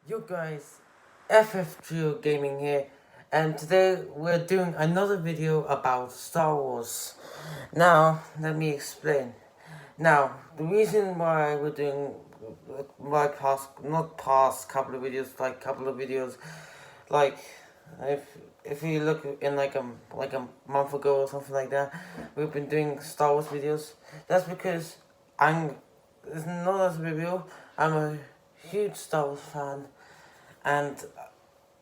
Yo guys, FF Trio Gaming here, and today we're doing another video about Star Wars. Now, let me explain. Now, the reason why we're doing not past couple of videos, like if if you look in like a month ago or something like that, we've been doing Star Wars videos. That's because it's not as a review. I'm a huge Star Wars fan, and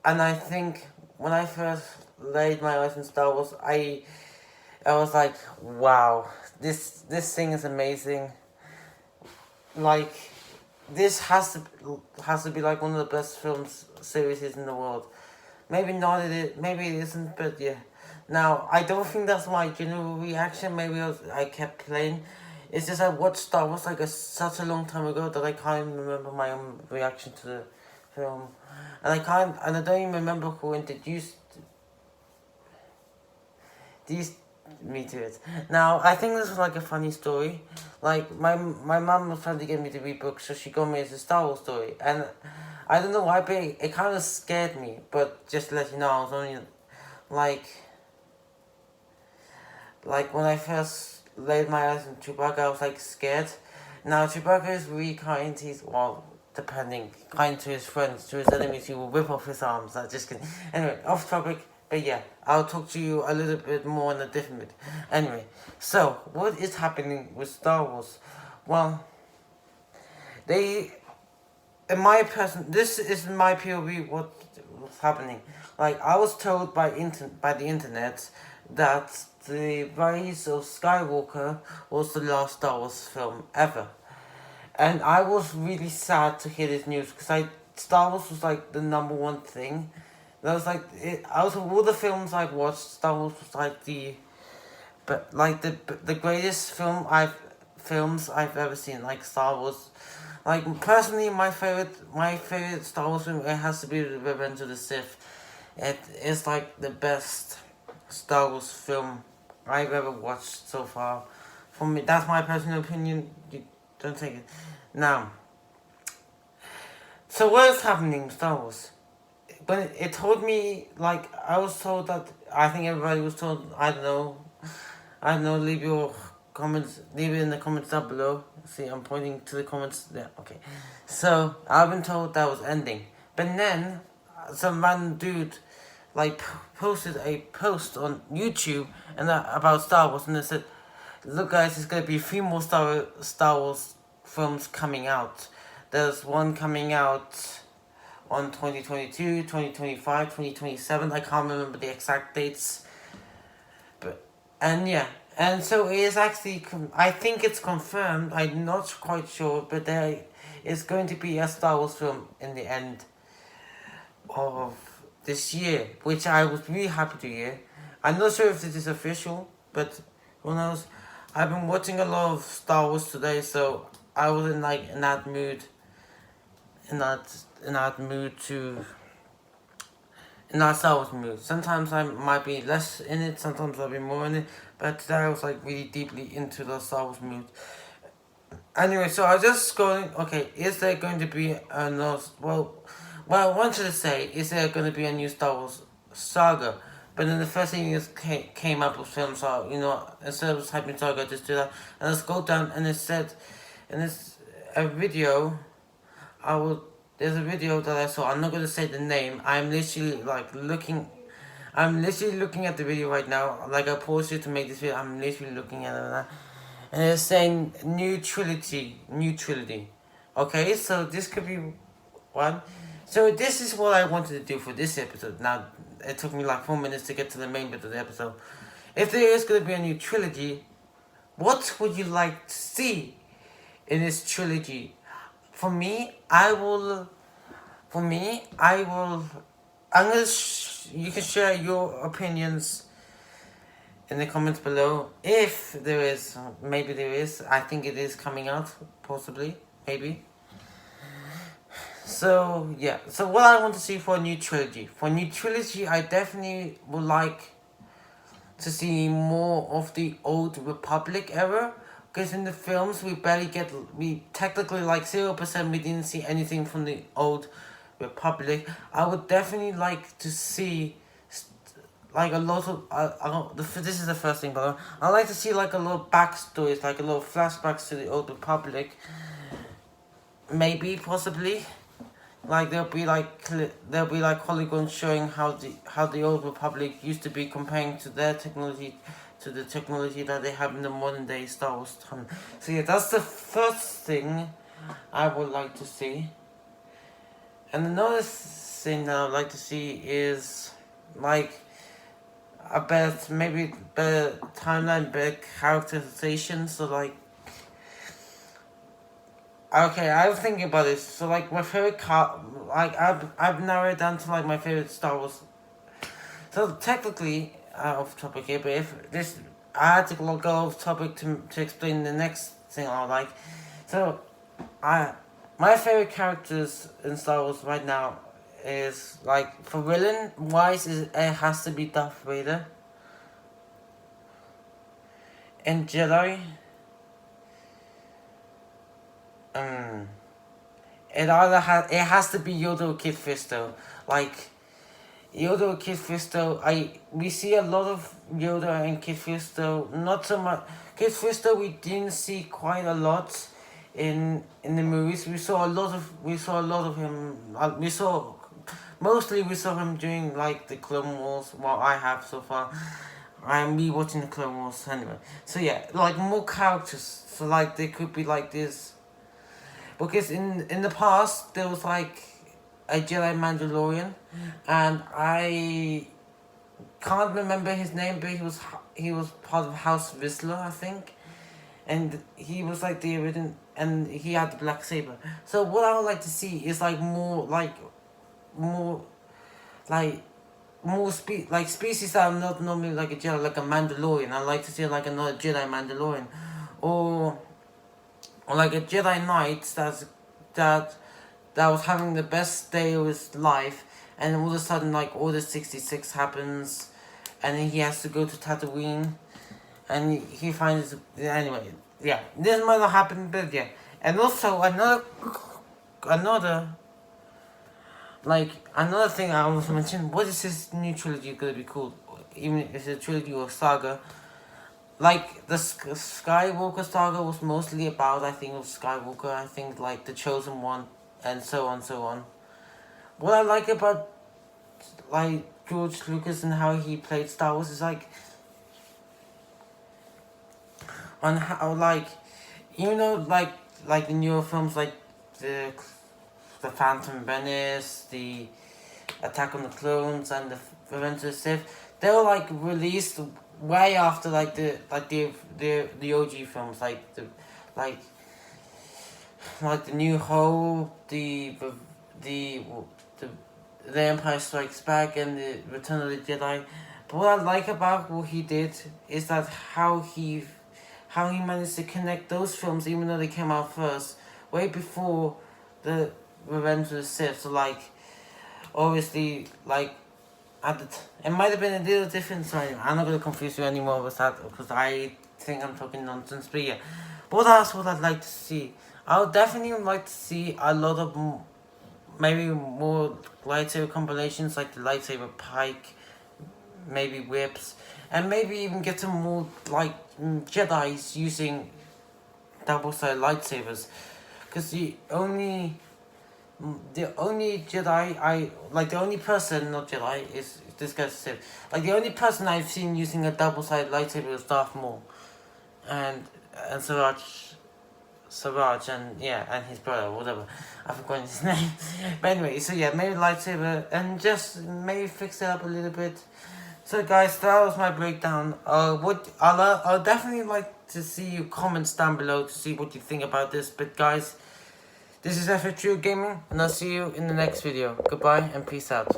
I think when I first laid my eyes on Star Wars, I was like, wow, this thing is amazing. Like, this has to be like one of the best films series in the world. Maybe not maybe it isn't, but yeah. Now I don't think that's my general reaction. Maybe I kept playing. It's just I watched Star Wars like such a long time ago that I can't even remember my own reaction to the film, and I don't even remember who introduced these me to it. Now I think this was like a funny story. Like my mum was trying to get me to read books, so she got me as a Star Wars story, and I don't know why, but it kind of scared me. But just to let you know, I was only like when I first laid my eyes on Chewbacca, I was like scared. Now Chewbacca is really kind. He's depending, kind to his friends, to his enemies. He will whip off his arms. I just kidding. Anyway, off topic. But yeah, I'll talk to you a little bit more in a different bit. Anyway, so what is happening with Star Wars? Well, they, in my this is my POV. What's happening? Like I was told by the internet that the Rise of Skywalker was the last Star Wars film ever, and I was really sad to hear this news because Star Wars was like the number one thing. That was like out of all the films I've watched, Star Wars was like the greatest films I've ever seen. Like Star Wars, like personally my favorite Star Wars film, it has to be Revenge of the Sith. It is like the best Star Wars film I've ever watched so far. For me, that's my personal opinion. You don't take it. Now, so what is happening with Star Wars? But it told me, like, I was told that, I think everybody was told, I don't know, leave your comments, leave it in the comments down below. See, I'm pointing to the comments there, okay. So, I've been told that was ending. But then, some random dude, like, posted a post on YouTube and about Star Wars, and they said, look guys, there's gonna be 3 more Star Wars films coming out. There's one coming out on 2022, 2025, 2027. I can't remember the exact dates. And so it is actually, I think it's confirmed, I'm not quite sure, but there is going to be a Star Wars film in the end of this year, which I was really happy to hear. I'm not sure if this is official, but who knows. I've been watching a lot of Star Wars today, so I was in that mood, in that mood to in that Star Wars mood. Sometimes I might be less in it, sometimes I'll be more in it, but today I was like really deeply into the Star Wars mood. Anyway, so I was just going, okay, is there going to be another, what I wanted to say, is there going to be a new Star Wars saga? But then the first thing is came up with film, so, instead of typing saga, just do that. And let's go down, and it said, and it's a video, there's a video that I saw. I'm not gonna say the name. I'm literally looking at the video right now. Like I paused it to make this video. I'm literally looking at it now. And it's saying new trilogy. Okay, so this could be one. So this is what I wanted to do for this episode. Now it took me like 4 minutes to get to the main bit of the episode. If there is gonna be a new trilogy, what would you like to see in this trilogy? For me, I'm gonna. You can share your opinions in the comments below. If there is, maybe there is. I think it is coming out, possibly, maybe. So yeah. So what I want to see for a new trilogy. I definitely would like to see more of the Old Republic era. Because in the films, we technically 0%, we didn't see anything from the Old Republic, I would definitely like to see like a lot of this is the first thing, but I like to see like a little backstories, like a little flashbacks to the Old Republic. Maybe, possibly, like there'll be like polygons showing how the Old Republic used to be, comparing to their technology, to the technology that they have in the modern day Star Wars time. So yeah, that's the first thing I would like to see. And another thing that I'd like to see is like a better, maybe better timeline, better characterization. So like, okay, I was thinking about this. So like my favorite like I've narrowed it down to like my favorite Star Wars. So technically, off topic here, but if this I had to go off topic to explain the next thing I like. So, my favorite characters in Star Wars right now is like, for villain wise, it has to be Darth Vader. And Jedi, it has to be Yoda or Kit Fisto. Like Yoda or Kit Fisto, we see a lot of Yoda and Kit Fisto, not so much. Kit Fisto we didn't see quite a lot in the movies. We saw a lot of him. We saw him during like the Clone Wars. Well, I have so far. I'm rewatching the Clone Wars anyway. So yeah, like more characters. So like they could be like this. Because in the past there was like a Jedi Mandalorian, and I can't remember his name, but he was part of House Vizsla, I think, and he was like the original, and he had the black saber. So what I would like to see is like more species that are not normally like a Jedi, like a Mandalorian. I'd like to see like another Jedi Mandalorian, or like a Jedi Knight that was having the best day of his life, and all of a sudden like Order 66 happens, and then he has to go to Tatooine, and he finds anyway. Yeah, this might not happen, but yeah. And also another thing I almost mentioned. What is this new trilogy gonna be called? Even if it's a trilogy or saga. Like the Skywalker saga was mostly about, I think, Skywalker. I think like the Chosen One, and so on. What I like about like George Lucas and how he played Star Wars is like on how like, even though like the newer films like the Phantom Menace, the Attack on the Clones, and the Revenge of the Sith, they were like released way after like the OG films, like the New Hope, the Empire Strikes Back, and the Return of the Jedi. But what I like about what he did is that how he managed to connect those films, even though they came out first, way before the Revenge of the Sith. So like, obviously, like it might have been a little different. So I'm not gonna confuse you anymore with that, because I think I'm talking nonsense. But yeah, but that's what I'd like to see. I would definitely like to see a lot of maybe more lightsaber combinations, like the lightsaber pike, maybe whips, and maybe even get some more like Jedi's using double-sided lightsabers, because the only Jedi the only person, not Jedi, is this guy's Sith. Like the only person I've seen using a double-sided lightsaber is Darth Maul, and Siraj, and yeah, and his brother, whatever. I forgot his name. But anyway, so yeah, maybe lightsaber, and just maybe fix it up a little bit. So guys, that was my breakdown. I'll definitely like to see your comments down below to see what you think about this. But guys, this is FFTrio Gaming, and I'll see you in the next video. Goodbye and peace out.